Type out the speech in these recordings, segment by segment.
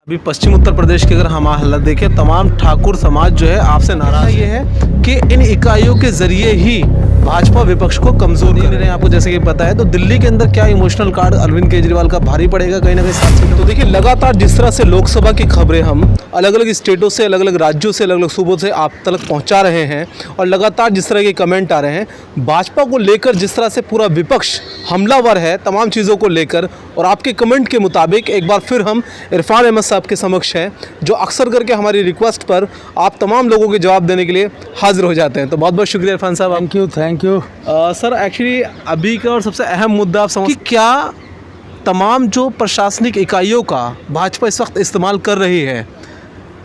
अभी पश्चिम उत्तर प्रदेश की अगर हम हालत देखें, तमाम ठाकुर समाज जो है आपसे नाराज ये है कि इन इकाइयों के जरिए ही भाजपा विपक्ष को कमजोर कर रहे हैं। आपको जैसे कि पता है, तो दिल्ली के अंदर क्या इमोशनल कार्ड अरविंद केजरीवाल का भारी पड़ेगा कहीं ना कहीं साथ से। तो देखिए, लगातार जिस तरह से लोकसभा की खबरें हम अलग अलग स्टेटों से, अलग अलग राज्यों से, अलग अलग सूबों से आप तक पहुंचा रहे हैं और लगातार जिस तरह के कमेंट आ रहे हैं भाजपा को लेकर, जिस तरह से पूरा विपक्ष हमलावर है तमाम चीज़ों को लेकर, और आपके कमेंट के मुताबिक एक बार फिर हम इरफान अहमद साहब के समक्ष हैं, जो अक्सर करके हमारी रिक्वेस्ट पर आप तमाम लोगों के जवाब देने के लिए हाजिर हो जाते हैं। तो बहुत बहुत शुक्रिया इरफान साहब। Thank you. सर, एक्चुअली अभी का और सबसे अहम मुद्दा आप समझ कि क्या तमाम जो प्रशासनिक इकाइयों का भाजपा इस वक्त इस्तेमाल कर रही है,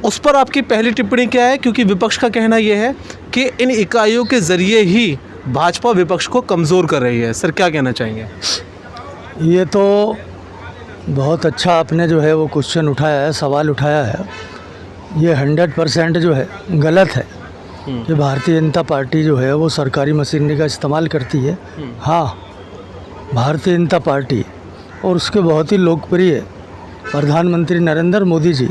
उस पर आपकी पहली टिप्पणी क्या है? क्योंकि विपक्ष का कहना यह है कि इन इकाइयों के ज़रिए ही भाजपा विपक्ष को कमज़ोर कर रही है। सर, क्या कहना चाहेंगे? ये तो बहुत अच्छा आपने जो है वो क्वेश्चन उठाया है, सवाल उठाया है। ये 100% जो है गलत है कि भारतीय जनता पार्टी जो है वो सरकारी मशीनरी का इस्तेमाल करती है। हाँ, भारतीय जनता पार्टी और उसके बहुत ही लोकप्रिय प्रधानमंत्री नरेंद्र मोदी जी,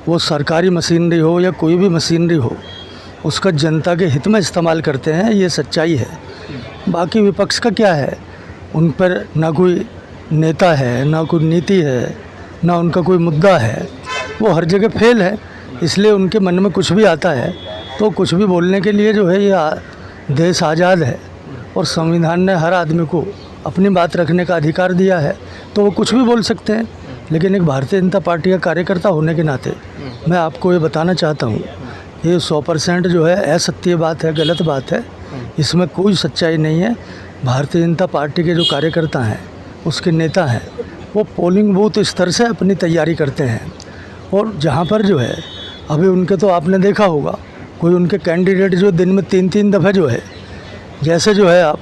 वो सरकारी मशीनरी हो या कोई भी मशीनरी हो, उसका जनता के हित में इस्तेमाल करते हैं, ये सच्चाई है। बाकी विपक्ष का क्या है, उन पर ना कोई नेता है, ना कोई नीति है, ना उनका कोई मुद्दा है, वो हर जगह फेल है। इसलिए उनके मन में कुछ भी आता है तो कुछ भी बोलने के लिए जो है, ये देश आज़ाद है और संविधान ने हर आदमी को अपनी बात रखने का अधिकार दिया है, तो वो कुछ भी बोल सकते हैं। लेकिन एक भारतीय जनता पार्टी का कार्यकर्ता होने के नाते मैं आपको ये बताना चाहता हूँ, ये 100% जो है असत्य बात है, गलत बात है, इसमें कोई सच्चाई नहीं है। भारतीय जनता पार्टी के जो कार्यकर्ता हैं, उसके नेता हैं, वो पोलिंग बूथ स्तर से अपनी तैयारी करते हैं। और जहाँ पर जो है अभी उनके, तो आपने देखा होगा, कोई उनके कैंडिडेट जो दिन में 3-3 दफ़े जो है, जैसे जो है आप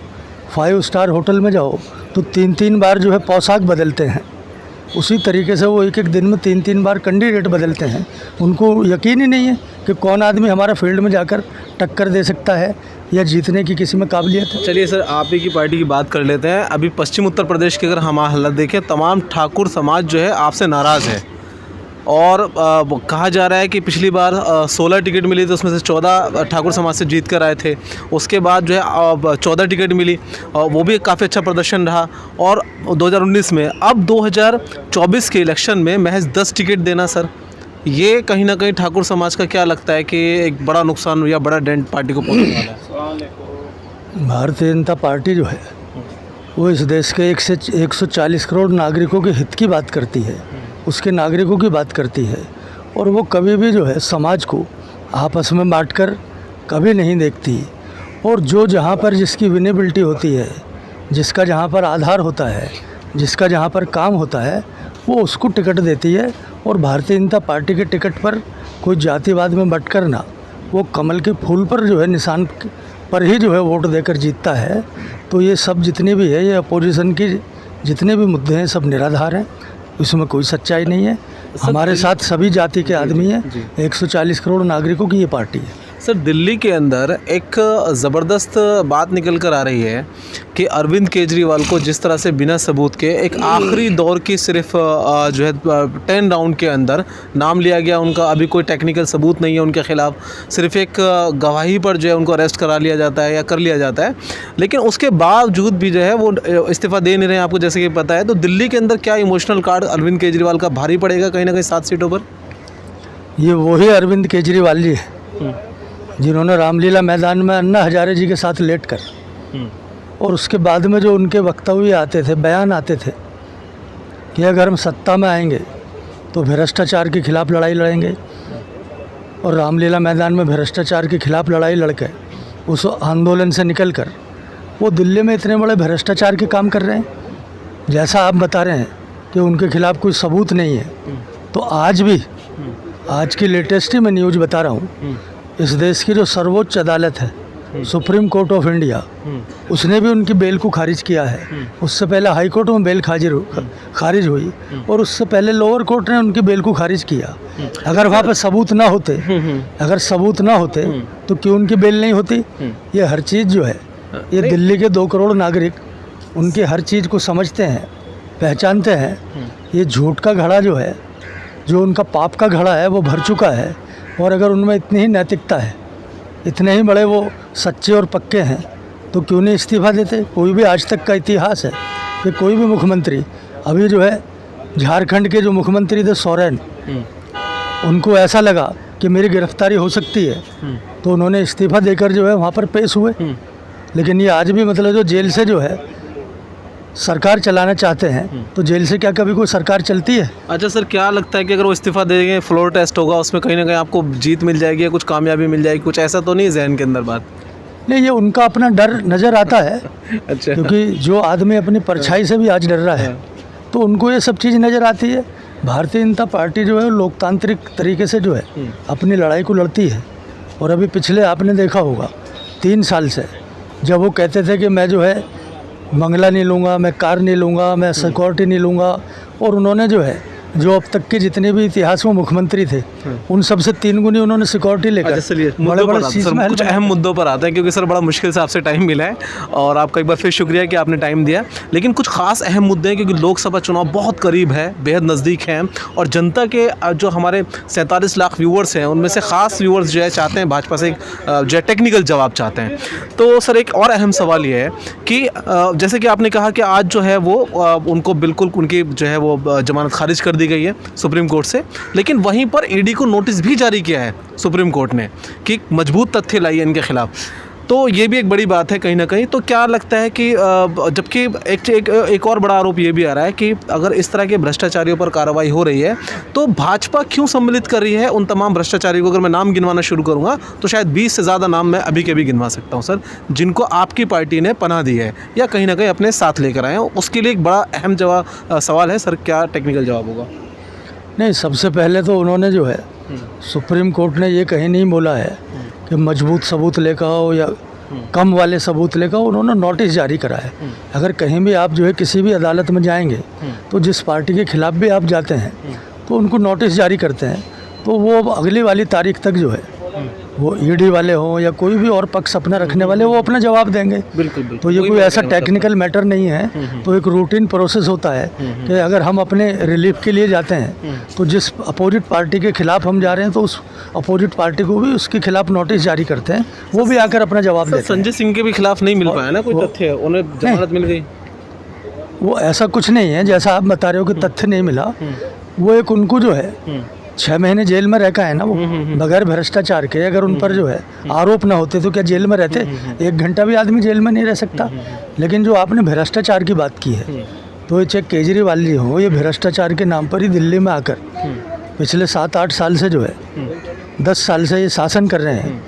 5 स्टार होटल में जाओ तो 3-3 बार जो है पोशाक बदलते हैं, उसी तरीके से वो एक दिन में 3-3 बार कैंडिडेट बदलते हैं। उनको यकीन ही नहीं है कि कौन आदमी हमारा फील्ड में जाकर टक्कर दे सकता है या जीतने की किसी में काबिलियत है। चलिए सर, आप ही की पार्टी की बात कर लेते हैं। अभी पश्चिम उत्तर प्रदेश की अगर हम हालत देखें, तमाम ठाकुर समाज जो है आपसे नाराज़ है और कहा जा रहा है कि पिछली बार 16 टिकट मिली तो उसमें से 14 ठाकुर समाज से जीत कर आए थे। उसके बाद जो है 14 टिकट मिली, वो भी काफ़ी अच्छा प्रदर्शन रहा। और 2019 में, अब 2024 के इलेक्शन में महज 10 टिकट देना, सर, ये कहीं ना कहीं ठाकुर समाज का क्या लगता है कि एक बड़ा नुकसान या बड़ा डेंट पार्टी को पहुँचने वाला है? भारतीय जनता पार्टी जो है वो इस देश के 140 करोड़ नागरिकों के हित की बात करती है, उसके नागरिकों की बात करती है, और वो कभी भी जो है समाज को आपस में बांटकर कभी नहीं देखती। और जो जहाँ पर जिसकी विनेबिलिटी होती है, जिसका जहाँ पर आधार होता है, जिसका जहाँ पर काम होता है, वो उसको टिकट देती है। और भारतीय जनता पार्टी के टिकट पर कोई जातिवाद में बटकर ना, वो कमल के फूल पर जो है, निशान पर ही जो है वोट देकर जीतता है। तो ये सब जितने भी है, ये अपोजिशन की जितने भी मुद्दे हैं, सब निराधार हैं, इसमें कोई सच्चाई नहीं है। हमारे साथ सभी जाति के आदमी हैं, 140 करोड़ नागरिकों की ये पार्टी है। सर, दिल्ली के अंदर एक ज़बरदस्त बात निकल कर आ रही है कि अरविंद केजरीवाल को जिस तरह से बिना सबूत के एक आखिरी दौर की सिर्फ जो है 10 राउंड के अंदर नाम लिया गया उनका, अभी कोई टेक्निकल सबूत नहीं है उनके ख़िलाफ़, सिर्फ एक गवाही पर जो है उनको अरेस्ट करा लिया जाता है या कर लिया जाता है, लेकिन उसके बावजूद भी जो है वो इस्तीफ़ा दे नहीं रहे हैं। आपको जैसे कि पता है, तो दिल्ली के अंदर क्या इमोशनल कार्ड अरविंद केजरीवाल का भारी पड़ेगा कहीं ना कहीं 7 सीटों पर? ये वही अरविंद केजरीवाल जी है जिन्होंने रामलीला मैदान में अन्ना हजारे जी के साथ लेट कर, और उसके बाद में जो उनके वक्तव्य आते थे, बयान आते थे कि अगर हम सत्ता में आएंगे तो भ्रष्टाचार के खिलाफ़ लड़ाई लड़ेंगे, और रामलीला मैदान में भ्रष्टाचार के खिलाफ़ लड़ाई लड़कर उस आंदोलन से निकल कर वो दिल्ली में इतने बड़े भ्रष्टाचार के काम कर रहे हैं। जैसा आप बता रहे हैं कि उनके खिलाफ़ कोई सबूत नहीं है, तो आज भी, आज की लेटेस्ट ही मैं न्यूज़ बता रहा हूँ, इस देश की जो सर्वोच्च अदालत है, सुप्रीम कोर्ट ऑफ इंडिया, उसने भी उनकी बेल को खारिज किया है। उससे पहले हाई कोर्ट में बेल खारिज हुई, और उससे पहले लोअर कोर्ट ने उनकी बेल को खारिज किया। अगर वहाँ पे सबूत ना होते, अगर सबूत ना होते तो क्यों उनकी बेल नहीं होती? ये हर चीज़ जो है, ये दिल्ली के 2 करोड़ नागरिक उनकी हर चीज़ को समझते हैं, पहचानते हैं। ये झूठ का घड़ा जो है जो उनका पाप का घड़ा है वो भर चुका है, और अगर उनमें इतनी ही नैतिकता है, इतने ही बड़े वो सच्चे और पक्के हैं, तो क्यों नहीं इस्तीफ़ा देते। कोई भी आज तक का इतिहास है कि कोई भी मुख्यमंत्री, अभी जो है झारखंड के जो मुख्यमंत्री थे सोरेन, उनको ऐसा लगा कि मेरी गिरफ्तारी हो सकती है, तो उन्होंने इस्तीफ़ा देकर जो है वहाँ पर पेश हुए। लेकिन ये आज भी मतलब जो जेल से जो है सरकार चलाना चाहते हैं, तो जेल से क्या कभी कोई सरकार चलती है? अच्छा सर, क्या लगता है कि अगर वो इस्तीफा देंगे, फ्लोर टेस्ट होगा, उसमें कहीं ना कहीं आपको जीत मिल जाएगी या कुछ कामयाबी मिल जाएगी, कुछ ऐसा तो नहीं है जहन के अंदर बात? नहीं, ये उनका अपना डर नज़र आता है। अच्छा। क्योंकि जो आदमी अपनी परछाई से भी आज डर रहा है, तो उनको ये सब चीज़ नज़र आती है। भारतीय जनता पार्टी जो है लोकतांत्रिक तरीके से जो है अपनी लड़ाई को लड़ती है। और अभी पिछले आपने देखा होगा 3 साल से, जब वो कहते थे कि मैं जो है बंगला नहीं लूँगा, मैं कार नहीं लूँगा, मैं सिक्योरिटी नहीं लूँगा, और उन्होंने जो है जो अब तक के जितने भी इतिहास में मुख्यमंत्री थे उन सब से 3 गुनी उन्होंने सिक्योरिटी लेकर बड़े शीश महल कुछ अहम मुद्दों पर आते हैं, क्योंकि सर बड़ा मुश्किल से आपसे टाइम मिला है और आपका एक बार फिर शुक्रिया कि आपने टाइम दिया। लेकिन कुछ खास अहम मुद्दे हैं, क्योंकि लोकसभा चुनाव बहुत करीब है, बेहद नज़दीक हैं, और जनता के जो हमारे 47 लाख व्यूवर्स हैं उनमें से खास व्यूवर्स जो है चाहते हैं भाजपा से जो है टेक्निकल जवाब चाहते हैं। तो सर एक और अहम सवाल ये है कि जैसे कि आपने कहा कि आज जो है वो उनको बिल्कुल उनकी जो है वो जमानत खारिज कर दी गई है सुप्रीम कोर्ट से, लेकिन वहीं पर ईडी को नोटिस भी जारी किया है सुप्रीम कोर्ट ने कि मजबूत तथ्य लाइए इनके खिलाफ। तो ये भी एक बड़ी बात है कहीं ना कहीं। तो क्या लगता है कि जबकि एक और बड़ा आरोप ये भी आ रहा है कि अगर इस तरह के भ्रष्टाचारियों पर कार्रवाई हो रही है तो भाजपा क्यों सम्मिलित कर रही है उन तमाम भ्रष्टाचारियों को? अगर मैं नाम गिनवाना शुरू करूँगा तो शायद 20 से ज़्यादा नाम मैं अभी के भी गिनवा सकता हूँ सर, जिनको आपकी पार्टी ने पनाह दी है या कहीं ना कहीं अपने साथ लेकर आए हैं। उसके लिए एक बड़ा अहम सवाल है सर, क्या टेक्निकल जवाब होगा? नहीं, सबसे पहले तो उन्होंने जो है सुप्रीम कोर्ट ने ये कहीं नहीं बोला है कि मजबूत सबूत लेकर आओ या कम वाले सबूत लेकर आओ। उन्होंने नोटिस जारी करा है। अगर कहीं भी आप जो है किसी भी अदालत में जाएंगे तो जिस पार्टी के खिलाफ भी आप जाते हैं तो उनको नोटिस जारी करते हैं, तो वो अगली वाली तारीख तक जो है वो ईडी वाले हों या कोई भी और पक्ष अपना रखने वाले वो अपना जवाब देंगे। बिल्कुल। तो ये कोई ऐसा टेक्निकल मैटर नहीं है। तो एक रूटीन प्रोसेस होता है कि अगर हम अपने रिलीफ के लिए जाते हैं तो जिस अपोजिट पार्टी के खिलाफ हम जा रहे हैं तो उस अपोजिट पार्टी को भी उसके खिलाफ नोटिस जारी करते हैं, वो भी आकर अपना जवाब देते हैं। संजय सिंह के भी खिलाफ नहीं मिल पाया ना कोई तथ्य, उन्हें जमानत मिल गई। वो ऐसा कुछ नहीं है जैसा आप बता रहे हो कि तथ्य नहीं मिला। वो एक उनको जो है 6 महीने जेल में रखा है ना, वो बगैर भ्रष्टाचार के। अगर उन पर जो है आरोप ना होते तो क्या जेल में रहते? 1 घंटा भी आदमी जेल में नहीं रह सकता। लेकिन जो आपने भ्रष्टाचार की बात की है, तो ये चाहे केजरीवाल जी हो, ये भ्रष्टाचार के नाम पर ही दिल्ली में आकर पिछले 7-8 साल से जो है 10 साल से ये शासन कर रहे हैं।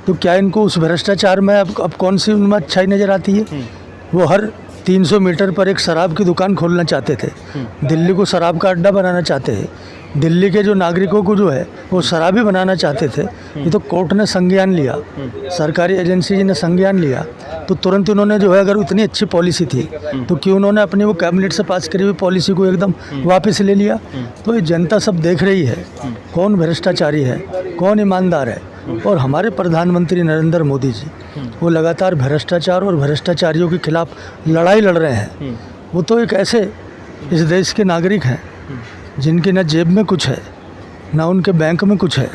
तो क्या इनको उस भ्रष्टाचार में अब कौन सी उनमें अच्छाई नज़र आती है? वो हर 300 मीटर पर एक शराब की दुकान खोलना चाहते थे, दिल्ली को शराब का अड्डा बनाना चाहते हैं, दिल्ली के जो नागरिकों को जो है वो शराबी बनाना चाहते थे। ये तो कोर्ट ने संज्ञान लिया, सरकारी एजेंसी जी ने संज्ञान लिया, तो तुरंत उन्होंने जो है अगर इतनी अच्छी पॉलिसी थी तो क्यों उन्होंने अपनी वो कैबिनेट से पास करी हुई पॉलिसी को एकदम वापस ले लिया? तो ये जनता सब देख रही है कौन भ्रष्टाचारी है, कौन ईमानदार है। और हमारे प्रधानमंत्री नरेंद्र मोदी जी वो लगातार भ्रष्टाचार और भ्रष्टाचारियों के खिलाफ लड़ाई लड़ रहे हैं। वो तो एक ऐसे इस देश के नागरिक हैं जिनकी न जेब में कुछ है, ना उनके बैंक में कुछ है,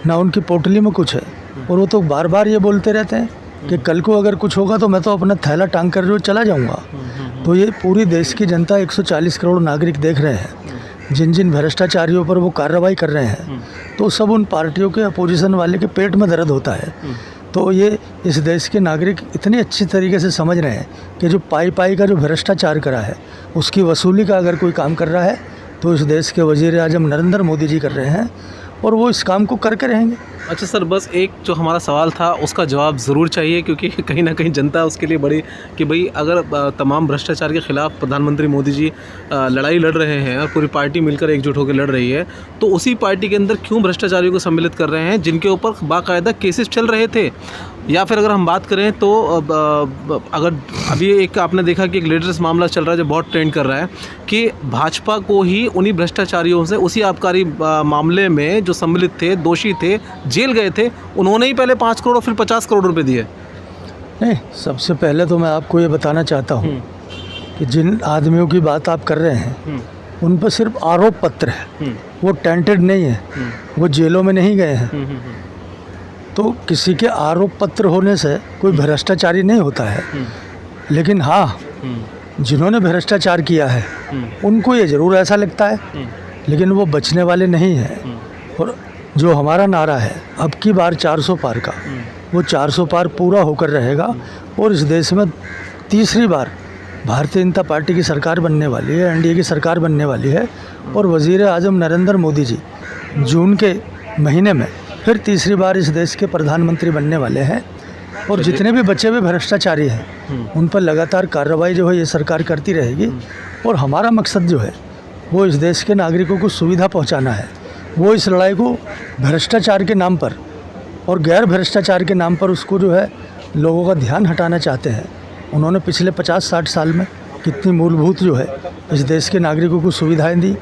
ना उनकी पोटली में कुछ है, और वो तो बार बार ये बोलते रहते हैं कि कल को अगर कुछ होगा तो मैं तो अपना थैला टांग कर जो चला जाऊंगा। तो ये पूरी देश की जनता 140 करोड़ नागरिक देख रहे हैं, जिन जिन भ्रष्टाचारियों पर वो कार्रवाई कर रहे हैं, तो सब उन पार्टियों के अपोजिशन वाले के पेट में दर्द होता है। तो ये इस देश के नागरिक इतनी अच्छी तरीके से समझ रहे हैं कि जो पाई का जो भ्रष्टाचार करा है उसकी वसूली का अगर कोई काम कर रहा है तो इस देश के वज़ीर आज़म नरेंद्र मोदी जी कर रहे हैं, और वो इस काम को करके रहेंगे। अच्छा सर, बस एक जो हमारा सवाल था उसका जवाब ज़रूर चाहिए, क्योंकि कहीं ना कहीं जनता उसके लिए बड़ी कि भाई अगर तमाम भ्रष्टाचार के खिलाफ प्रधानमंत्री मोदी जी लड़ाई लड़ रहे हैं और पूरी पार्टी मिलकर एकजुट होकर लड़ रही है, तो उसी पार्टी के अंदर क्यों भ्रष्टाचारियों को सम्मिलित कर रहे हैं जिनके ऊपर बाकायदा केसेस चल रहे थे? या फिर अगर हम बात करें तो अगर अभी एक आपने देखा कि एक लेटेस्ट मामला चल रहा है जो बहुत ट्रेंड कर रहा है कि भाजपा को ही उन्हीं भ्रष्टाचारियों से उसी आबकारी मामले में जो सम्मिलित थे, दोषी थे, जेल गए थे, उन्होंने ही पहले 5 करोड़ और फिर 50 करोड़ रुपए दिए। नहीं, सबसे पहले तो मैं आपको ये बताना चाहता हूँ कि जिन आदमियों की बात आप कर रहे हैं उन पर सिर्फ आरोप पत्र है, वो टेंटेड नहीं है, वो जेलों में नहीं गए हैं। तो किसी के आरोप पत्र होने से कोई भ्रष्टाचारी नहीं होता है। लेकिन हाँ, जिन्होंने भ्रष्टाचार किया है उनको ये ज़रूर ऐसा लगता है, लेकिन वो बचने वाले नहीं हैं। और जो हमारा नारा है अब की बार 400 पार का, वो 400 पार पूरा होकर रहेगा। और इस देश में तीसरी बार भारतीय जनता पार्टी की सरकार बनने वाली है, एनडीए की सरकार बनने वाली है। और वज़ीर आज़म नरेंद्र मोदी जी जून के महीने में फिर तीसरी बार इस देश के प्रधानमंत्री बनने वाले हैं। और जितने भी बचे हुए भ्रष्टाचारी हैं उन पर लगातार कार्रवाई जो है ये सरकार करती रहेगी। और हमारा मकसद जो है वो इस देश के नागरिकों को सुविधा पहुंचाना है। वो इस लड़ाई को भ्रष्टाचार के नाम पर और गैर भ्रष्टाचार के नाम पर उसको जो है लोगों का ध्यान हटाना चाहते हैं। उन्होंने पिछले 50-60 साल में कितनी मूलभूत जो है इस देश के नागरिकों को सुविधाएं दी,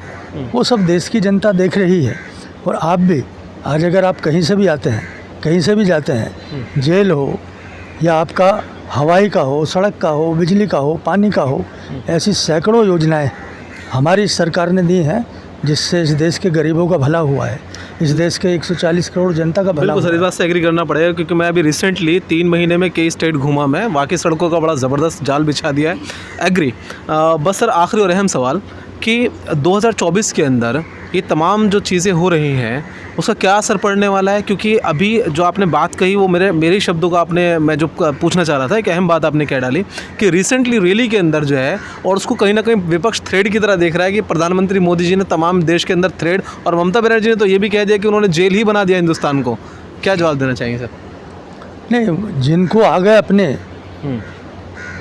वो सब देश की जनता देख रही है। और आप भी आज अगर आप कहीं से भी आते हैं, कहीं से भी जाते हैं, जेल हो या आपका हवाई का हो, सड़क का हो, बिजली का हो, पानी का हो, ऐसी सैकड़ों योजनाएं हमारी सरकार ने दी हैं जिससे इस देश के गरीबों का भला हुआ है, इस देश के 140 करोड़ जनता का भला। बिल्कुल सर, इस बात से एग्री करना पड़ेगा क्योंकि मैं अभी रिसेंटली 3 महीने में कई स्टेट घूमा, मैं वाकई सड़कों का बड़ा ज़बरदस्त जाल बिछा दिया है। एग्री। बस सर आखिरी और अहम सवाल कि 2024 के अंदर ये तमाम जो चीज़ें हो रही हैं उसका क्या असर पड़ने वाला है? क्योंकि अभी जो आपने बात कही वो मेरे शब्दों का मैं जो पूछना चाह रहा था, एक अहम बात आपने कह डाली कि रिसेंटली रैली के अंदर जो है, और उसको कहीं ना कहीं विपक्ष थ्रेड की तरह देख रहा है कि प्रधानमंत्री मोदी जी ने तमाम देश के अंदर थ्रेड, और ममता बनर्जी ने तो ये भी कह दिया कि उन्होंने जेल ही बना दिया हिंदुस्तान को। क्या जवाब देना चाहेंगे सर? नहीं, जिनको आगे अपने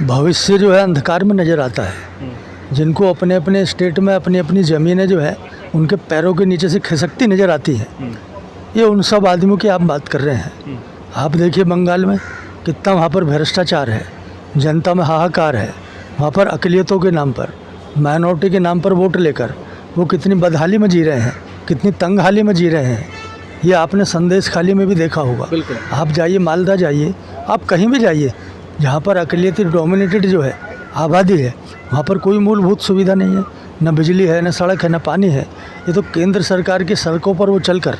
भविष्य जो है अंधकार में नज़र आता है, जिनको अपने अपने स्टेट में अपनी अपनी ज़मीनें जो है उनके पैरों के नीचे से खिसकती नज़र आती है, ये उन सब आदमियों की आप बात कर रहे हैं। आप देखिए बंगाल में कितना वहाँ पर भ्रष्टाचार है, जनता में हाहाकार है। वहाँ पर अक़लियतों के नाम पर, माइनॉरिटी के नाम पर वोट लेकर वो कितनी बदहाली में जी रहे हैं, कितनी तंगहाली में जी रहे हैं। ये आपने संदेश खाली में भी देखा होगा। आप जाइए मालदा, जाइए आप कहीं भी जाइए, जहाँ पर अक़लियती डोमिनेटेड जो है आबादी है, वहाँ पर कोई मूलभूत सुविधा नहीं है, न बिजली है, न सड़क है, न पानी है। ये तो केंद्र सरकार की सड़कों पर वो चलकर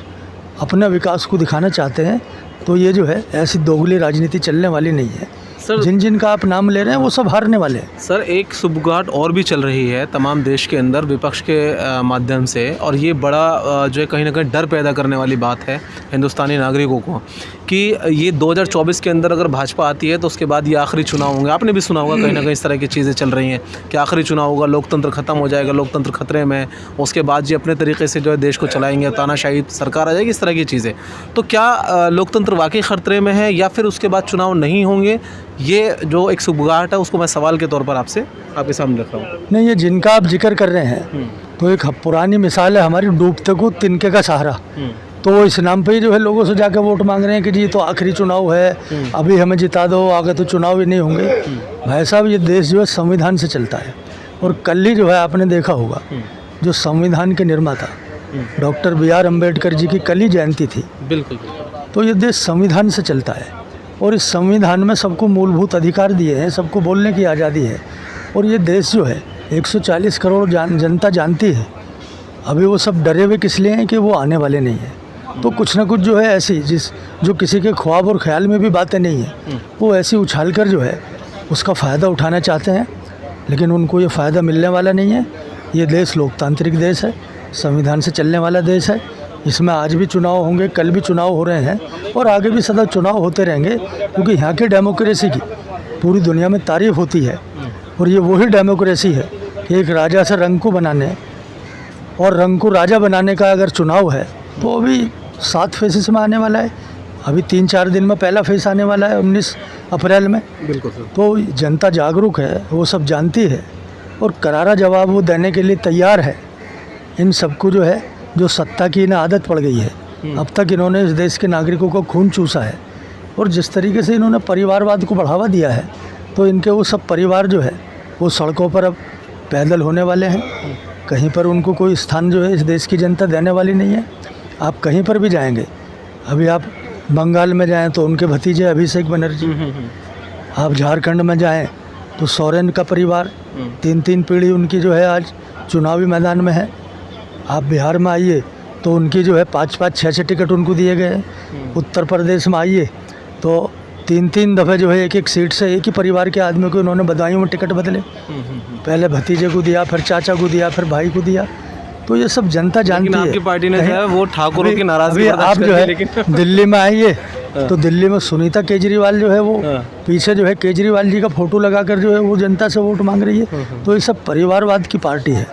अपने विकास को दिखाना चाहते हैं। तो ये जो है ऐसी दोगली राजनीति चलने वाली नहीं है। सर जिन का आप नाम ले रहे हैं वो सब हारने वाले हैं। सर एक सुबगाट और भी चल रही है तमाम देश के अंदर विपक्ष के माध्यम से, और ये बड़ा जो है कहीं ना कहीं डर पैदा करने वाली बात है हिंदुस्तानी नागरिकों को कि ये 2024 के अंदर अगर भाजपा आती है तो उसके बाद ये आखिरी चुनाव होंगे। आपने भी सुना होगा कहीं ना कहीं इस तरह की चीज़ें चल रही हैं कि आखिरी चुनाव होगा, लोकतंत्र ख़त्म हो जाएगा, लोकतंत्र खतरे में, उसके बाद ये अपने तरीके से जो है देश को चलाएंगे, तानाशाही सरकार आ जाएगी, इस तरह की चीज़ें। तो क्या लोकतंत्र वाकई खतरे में है या फिर उसके बाद चुनाव नहीं होंगे? ये जो एक सुबगाहट है उसको मैं सवाल के तौर पर आपके सामने रख रहा हूँ। नहीं, ये जिनका आप जिक्र कर रहे हैं तो एक पुरानी मिसाल है हमारी, डूबते को तिनके का सहारा। तो वो इस नाम पे ही जो है लोगों से जाकर वोट मांग रहे हैं कि जी तो आखिरी चुनाव है, अभी हमें जिता दो, आगे तो चुनाव ही नहीं होंगे। भाई साहब ये देश जो है संविधान से चलता है, और कल ही जो है आपने देखा होगा जो संविधान के निर्माता डॉक्टर BR अम्बेडकर जी की कल ही जयंती थी। बिल्कुल। तो ये देश संविधान से चलता है, और इस संविधान में सबको मूलभूत अधिकार दिए हैं, सबको बोलने की आज़ादी है। और ये देश जो है 140 करोड़ जनता जानती है। अभी वो सब डरे हुए किस लिए हैं कि वो आने वाले नहीं हैं। तो कुछ ना कुछ जो है ऐसी जो किसी के ख्वाब और ख्याल में भी बातें नहीं हैं, वो ऐसी उछाल कर जो है उसका फ़ायदा उठाना चाहते हैं, लेकिन उनको ये फ़ायदा मिलने वाला नहीं है। ये देश लोकतांत्रिक देश है, संविधान से चलने वाला देश है। इसमें आज भी चुनाव होंगे, कल भी चुनाव हो रहे हैं, और आगे भी सदा चुनाव होते रहेंगे, क्योंकि यहाँ की डेमोक्रेसी की पूरी दुनिया में तारीफ़ होती है। और ये वही डेमोक्रेसी है कि एक राजा से रंग को बनाने और रंग को राजा बनाने का अगर चुनाव है तो अभी 7 फेसेस में आने वाला है। अभी 3-4 दिन में पहला फेस आने वाला है 19 अप्रैल में। बिल्कुल सर। तो जनता जागरूक है, वो सब जानती है, और करारा जवाब वो देने के लिए तैयार है। इन सबको जो है जो सत्ता की इन्हें आदत पड़ गई है, अब तक इन्होंने इस देश के नागरिकों को खून चूसा है, और जिस तरीके से इन्होंने परिवारवाद को बढ़ावा दिया है, तो इनके वो सब परिवार जो है वो सड़कों पर अब पैदल होने वाले हैं। कहीं पर उनको कोई स्थान जो है इस देश की जनता देने वाली नहीं है। आप कहीं पर भी जाएंगे, अभी आप बंगाल में जाएं तो उनके भतीजे अभिषेक बनर्जी, आप झारखंड में जाएं तो सोरेन का परिवार 3-3 पीढ़ी उनकी जो है आज चुनावी मैदान में हैं। आप बिहार में आइए तो उनकी जो है 5-5, 6-6 टिकट उनको दिए गए हैं। उत्तर प्रदेश में आइए तो 3-3 दफ़े जो है एक सीट से एक ही परिवार के आदमी को उन्होंने बदायूं में टिकट बदले। पहले भतीजे को दिया, फिर चाचा को दिया, फिर भाई को दिया। तो ये सब जनता जानती है। आपकी पार्टी ने जो है वो ठाकुरों की नाराजगी आप जो है दिल्ली में आइए तो दिल्ली में सुनीता केजरीवाल जो है वो पीछे जो है केजरीवाल जी का फोटो लगाकर जो है वो जनता से वोट मांग रही है। तो ये सब परिवारवाद की पार्टी है।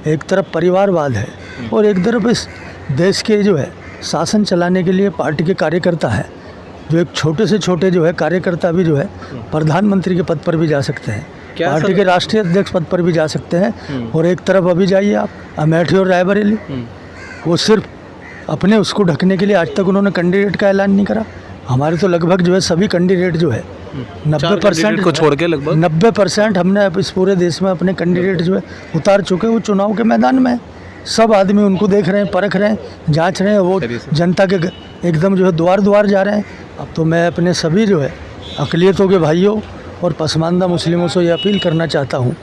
एक तरफ परिवारवाद है और एक तरफ इस देश के जो है शासन चलाने के लिए पार्टी के कार्यकर्ता है, जो एक छोटे से छोटे जो है कार्यकर्ता भी जो है प्रधानमंत्री के पद पर भी जा सकते हैं, पार्टी के राष्ट्रीय अध्यक्ष पद पर भी जा सकते हैं। और एक तरफ अभी जाइए आप अमेठी और रायबरेली, वो सिर्फ अपने उसको ढकने के लिए आज तक उन्होंने कैंडिडेट का ऐलान नहीं करा। हमारे तो लगभग जो है सभी कैंडिडेट जो है 90% को छोड़ के लगभग 90% हमने इस पूरे देश में अपने कैंडिडेट जो है उतार चुके। वो चुनाव के मैदान में सब आदमी उनको देख रहे हैं, परख रहे हैं, जांच रहे हैं। वो जनता के एकदम जो है द्वार द्वार जा रहे हैं। अब तो मैं अपने सभी जो है अक़लियतों के भाइयों और पसमानदा मुस्लिमों से ये अपील करना चाहता हूँ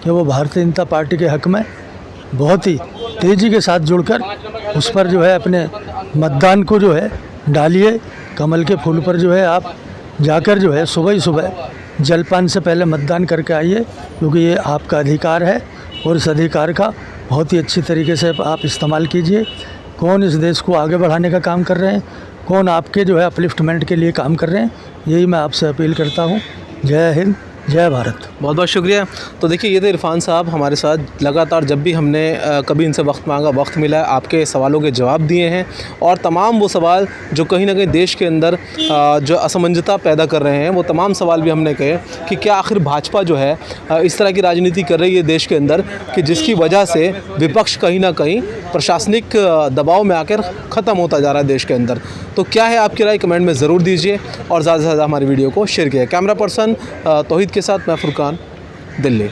कि वो भारतीय जनता पार्टी के हक़ में बहुत ही तेज़ी के साथ जुड़कर उस पर जो है अपने मतदान को जो है डालिए। कमल के फूल पर जो है आप जाकर जो है सुबह ही सुबह जलपान से पहले मतदान करके आइए, क्योंकि ये आपका अधिकार है और इस अधिकार का बहुत ही अच्छी तरीके से आप इस्तेमाल कीजिए। कौन इस देश को आगे बढ़ाने का काम कर रहे हैं, कौन आपके जो है अपलिफ्टमेंट के लिए काम कर रहे हैं, यही मैं आपसे अपील करता हूँ। जय हिंद, जय भारत। बहुत बहुत शुक्रिया। तो देखिए ये थे इरफान साहब हमारे साथ। लगातार जब भी हमने कभी इनसे वक्त मांगा, वक्त मिला, आपके सवालों के जवाब दिए हैं। और तमाम वो सवाल जो कहीं ना कहीं देश के अंदर जो असमंजसता पैदा कर रहे हैं, वो तमाम सवाल भी हमने कहे कि क्या आखिर भाजपा जो है इस तरह की राजनीति कर रही है देश के अंदर कि जिसकी वजह से विपक्ष कहीं ना कहीं प्रशासनिक दबाव में आकर ख़त्म होता जा रहा है देश के अंदर। तो क्या है आपकी राय, कमेंट में ज़रूर दीजिए और ज़्यादा से ज़्यादा हमारी वीडियो को शेयर किया। कैमरा पर्सन तौहीद के साथ मैं फुरकान, दिल्ली।